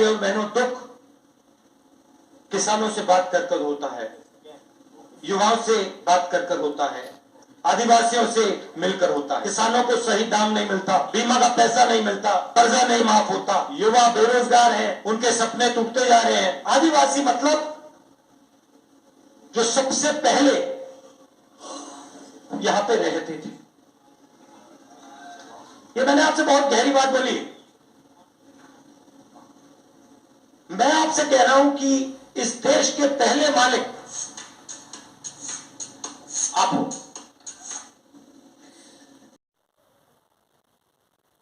भाई और बहनों, दुख किसानों से बात कर कर होता है, युवाओं से बात कर कर होता है, आदिवासियों से मिलकर होता है। किसानों को सही दाम नहीं मिलता, बीमा का पैसा नहीं मिलता, कर्जा नहीं माफ होता, युवा बेरोजगार हैं, उनके सपने टूटते जा रहे हैं। आदिवासी मतलब जो सबसे पहले यहां पे रहते थे। ये मैंने आपसे बहुत गहरी बात बोली। मैं आपसे कह रहा हूं कि इस देश के पहले मालिक आप हो।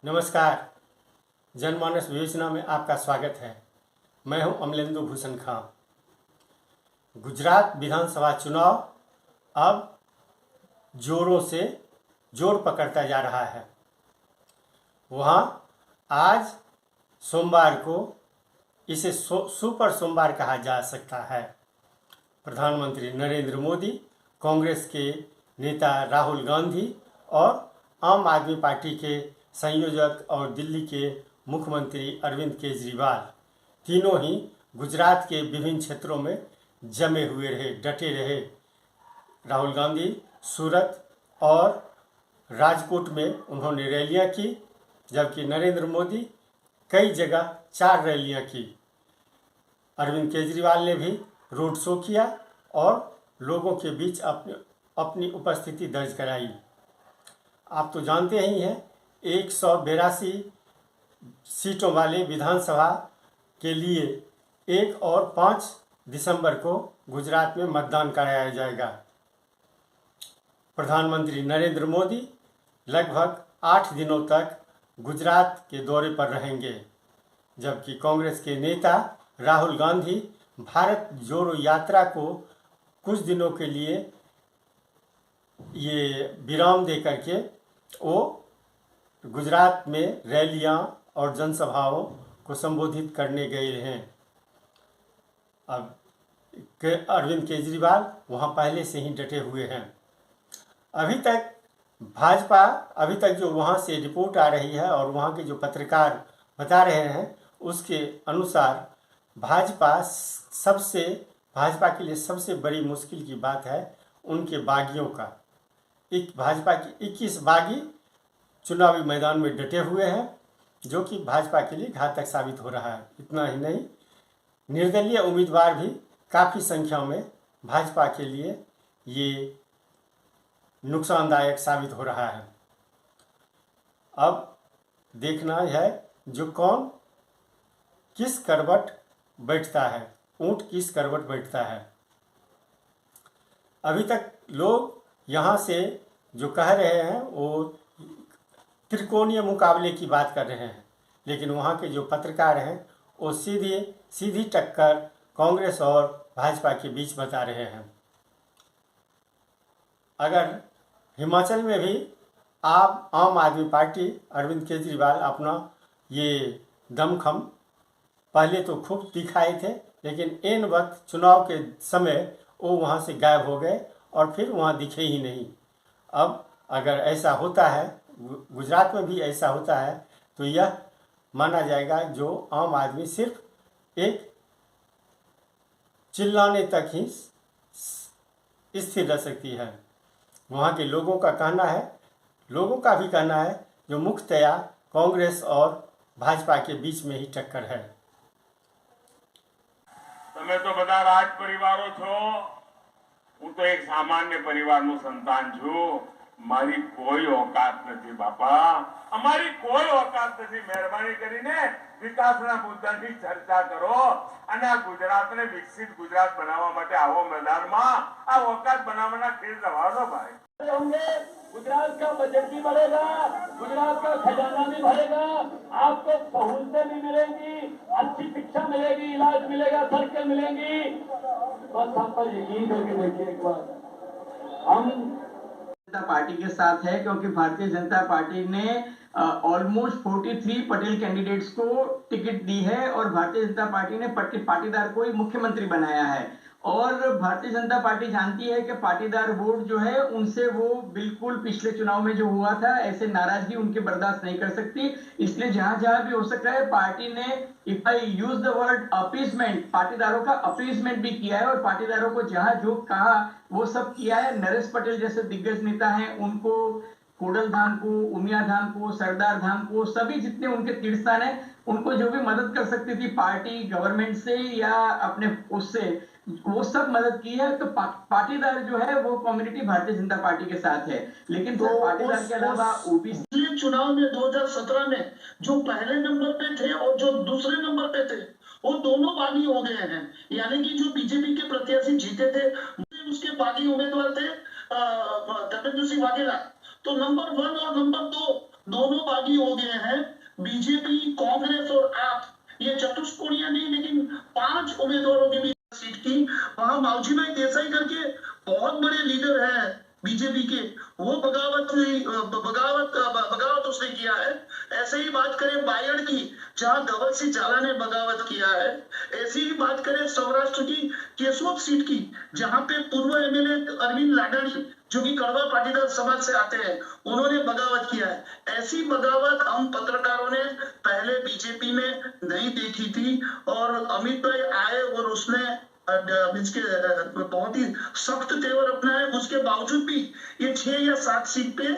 नमस्कार, जनमानस विवेचना में आपका स्वागत है। मैं हूं अमलेंदु भूषण खां। गुजरात विधानसभा चुनाव अब जोरों से जोर पकड़ता जा रहा है। वहां आज सोमवार को इसे सुपर सोमवार कहा जा सकता है। प्रधानमंत्री नरेंद्र मोदी, कांग्रेस के नेता राहुल गांधी और आम आदमी पार्टी के संयोजक और दिल्ली के मुख्यमंत्री अरविंद केजरीवाल तीनों ही गुजरात के विभिन्न क्षेत्रों में जमे हुए रहे, डटे रहे। राहुल गांधी सूरत और राजकोट में उन्होंने रैलियां की, जबकि नरेंद्र मोदी कई जगह 4 रैलियां की। अरविंद केजरीवाल ने भी रोड शो किया और लोगों के बीच अपनी उपस्थिति दर्ज कराई। आप तो जानते ही हैं, 182 सीटों वाले विधानसभा के लिए 1 और 5 दिसंबर को गुजरात में मतदान कराया जाएगा। प्रधानमंत्री नरेंद्र मोदी लगभग 8 दिनों तक गुजरात के दौरे पर रहेंगे, जबकि कांग्रेस के नेता राहुल गांधी भारत जोड़ो यात्रा को कुछ दिनों के लिए ये विराम दे करके वो गुजरात में रैलियां और जनसभाओं को संबोधित करने गए हैं। अब अरविंद केजरीवाल वहां पहले से ही डटे हुए हैं। अभी तक जो वहां से रिपोर्ट आ रही है और वहां के जो पत्रकार बता रहे हैं, उसके अनुसार भाजपा के लिए सबसे बड़ी मुश्किल की बात है उनके बागियों का। भाजपा के 21 बागी चुनावी मैदान में डटे हुए हैं, जो कि भाजपा के लिए घातक साबित हो रहा है। इतना ही नहीं, निर्दलीय उम्मीदवार भी काफ़ी संख्या में भाजपा के लिए ये नुकसानदायक साबित हो रहा है। अब देखना है जो कौन किस करवट बैठता है, ऊंट किस करवट बैठता है। अभी तक लोग यहाँ से जो कह रहे हैं वो त्रिकोणीय मुकाबले की बात कर रहे हैं, लेकिन वहाँ के जो पत्रकार हैं वो सीधी टक्कर कांग्रेस और भाजपा के बीच बता रहे हैं। अगर हिमाचल में भी आम आदमी पार्टी अरविंद केजरीवाल अपना ये दमखम पहले तो खूब दिखाए थे, लेकिन इन वक्त चुनाव के समय वो वहाँ से गायब हो गए और फिर वहाँ दिखे ही नहीं। अब अगर ऐसा होता है, गुजरात में भी ऐसा होता है, तो यह माना जाएगा जो आम आदमी सिर्फ एक चिल्लाने तक ही स्थिर रह सकती है। वहाँ के लोगों का भी कहना है जो मुख्यतया कांग्रेस और भाजपा के बीच में ही टक्कर है। તમે તો બધા રાજ પરિવારો છો, હું તો એક સામાન્ય પરિવારનો સંતાન છું। મારી કોઈ औकात નથી બાપા, અમારી કોઈ औकात નથી। મહેરબાની કરીને વિકાસના મુદ્દાની ચર્ચા કરો અને આ ગુજરાતને વિકસિત ગુજરાત બનાવવા માટે આવો મેદાનમાં આ औकात બનાવવાના ખેલ રવાડો ભાઈ। गुजरात का बजट भी बढ़ेगा, गुजरात का खजाना भी भरेगा, आपको सहूलतें भी मिलेंगी, अच्छी शिक्षा मिलेगी, इलाज मिलेगा, सड़कें मिलेंगी। बस हम पर यकीन करके देखिए एक बार। हम जनता पार्टी के साथ है, क्योंकि भारतीय जनता पार्टी ने ऑलमोस्ट 43 पटेल कैंडिडेट्स को टिकट दी है और भारतीय जनता पार्टी ने पाटीदार को ही मुख्यमंत्री बनाया है। और भारतीय जनता पार्टी जानती है कि पाटीदार वोट जो है उनसे वो बिल्कुल पिछले चुनाव में जो हुआ था ऐसे नाराजगी उनके बर्दाश्त नहीं कर सकती। इसलिए जहां जहां भी हो सकता है पार्टी ने if I use the word appeasement, पाटीदारों का अपीजमेंट भी किया है और पाटीदारों को जहां जो कहा वो सब किया है। नरेश पटेल जैसे दिग्गज नेता हैं उनको, कोडल धाम को, उमिया धाम को, सरदार धाम को, सभी जितने उनके तीर्थस्थान है उनको जो भी मदद कर सकती थी पार्टी गवर्नमेंट से या अपने उससे, वो सब मदद की है। तो पाटीदार जो है वो कम्युनिटी भारतीय जनता पार्टी के साथ है। लेकिन तो पाटीदार के अलावा ओबीसी पिछले चुनाव में 2017 में जो पहले नंबर पे थे और जो दूसरे नंबर पे थे वो दोनों बागी हो गए हैं। यानी कि जो बीजेपी के प्रत्याशी जीते थे उसके बागी उम्मीदवार थे धर्मेंद्र सिंह वाघेला, तो नंबर 1 और नंबर 2 दोनों बागी हो गए हैं। बीजेपी, कांग्रेस और आप, ये चतुष्कोणीय नहीं लेकिन 5 उम्मीदवारों के बीच सीट की। वहां मावजी भाई देसाई करके बहुत बड़े लीडर हैं बीजेपी के, वो बगावत उसने किया है। ऐसे ही बात करें बायड़ की, जहां धवल सिंह झाला ने बगावत किया है। ऐसी ही बात करें सौराष्ट्र की केशोद सीट की, जहां पे पूर्व एमएलए अरविंद लाडानी जो कि कड़वा पाटीदार समाज से आते हैं, उन्होंने बगावत किया है। ऐसी बगावत हम पत्रकारों ने पहले बीजेपी में नहीं देखी थी और अमित भाई आए और उसने बहुत ही सख्त तेवर अपनाए। उसके बावजूद भी ये 6 या 7 सीट पे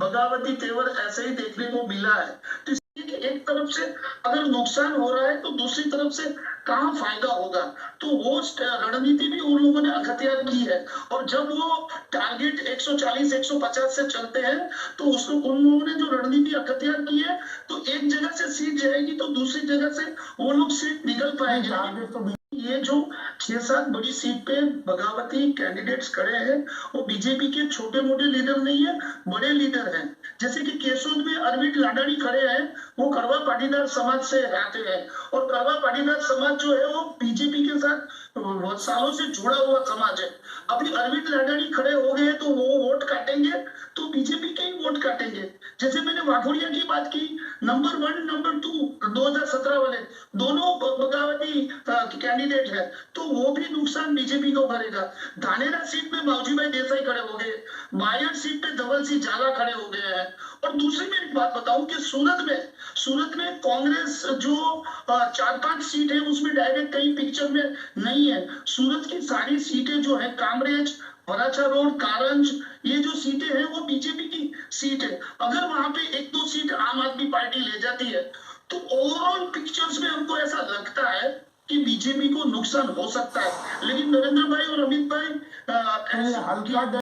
बगावती तेवर ऐसे ही देखने को मिला है। तो एक तरफ से अगर नुकसान हो रहा है तो दूसरी तरफ से कहाँ फायदा होगा, तो वो रणनीति भी उन लोगों ने अख्तियार की है। और जब वो टारगेट 140-150 से चलते हैं तो उसको उन लोगों ने जो रणनीति अख्तियार की है, तो एक जगह से सीट जाएगी तो दूसरी जगह से वो लोग सीट निकल पाएंगे। ये जो 6-7 बड़ी सीट पे बगावती कैंडिडेट्स खड़े हैं वो बीजेपी के छोटे मोटे लीडर नहीं है, बड़े लीडर हैं। जैसे कि केशोद में अरविंद लाडानी खड़े हैं, वो कड़वा पाटीदार समाज से आते हैं और कड़वा पाटीदार समाज जो है वो बीजेपी के साथ बहुत सालों से जुड़ा हुआ समाज है। अभी अरविंद लाडानी खड़े हो गए तो वो वोट काटेंगे तो बीजेपी के ही वोट काटेंगे। जैसे मैंने वाघोड़िया की बात की, नंबर 1 नंबर 2 2017 वाले दोनों बगावती कैंडिडेट है, तो वो भी नुकसान बीजेपी को करेगा। धानेरा सीट पे मावजी भाई देसाई खड़े हो गए, बायड़ सीट पे धवल सिंह झाला खड़े हो गए हैं। और दूसरी मैं एक बात बताऊं कि सूरत में कांग्रेस जो 4-5 सीट है उसमें डायरेक्ट कहीं पिक्चर में नहीं है। सूरत की सारी सीटें जो है कामरेज, वराछा रोड, कारंज, ये जो सीटें हैं वो बीजेपी की सीट है। अगर वहां पे 1-2 सीट आम आदमी पार्टी ले जाती है तो ओवरऑल पिक्चर्स में हमको ऐसा लगता है कि बीजेपी को नुकसान हो सकता है। लेकिन नरेंद्र भाई और अमित भाई हल्का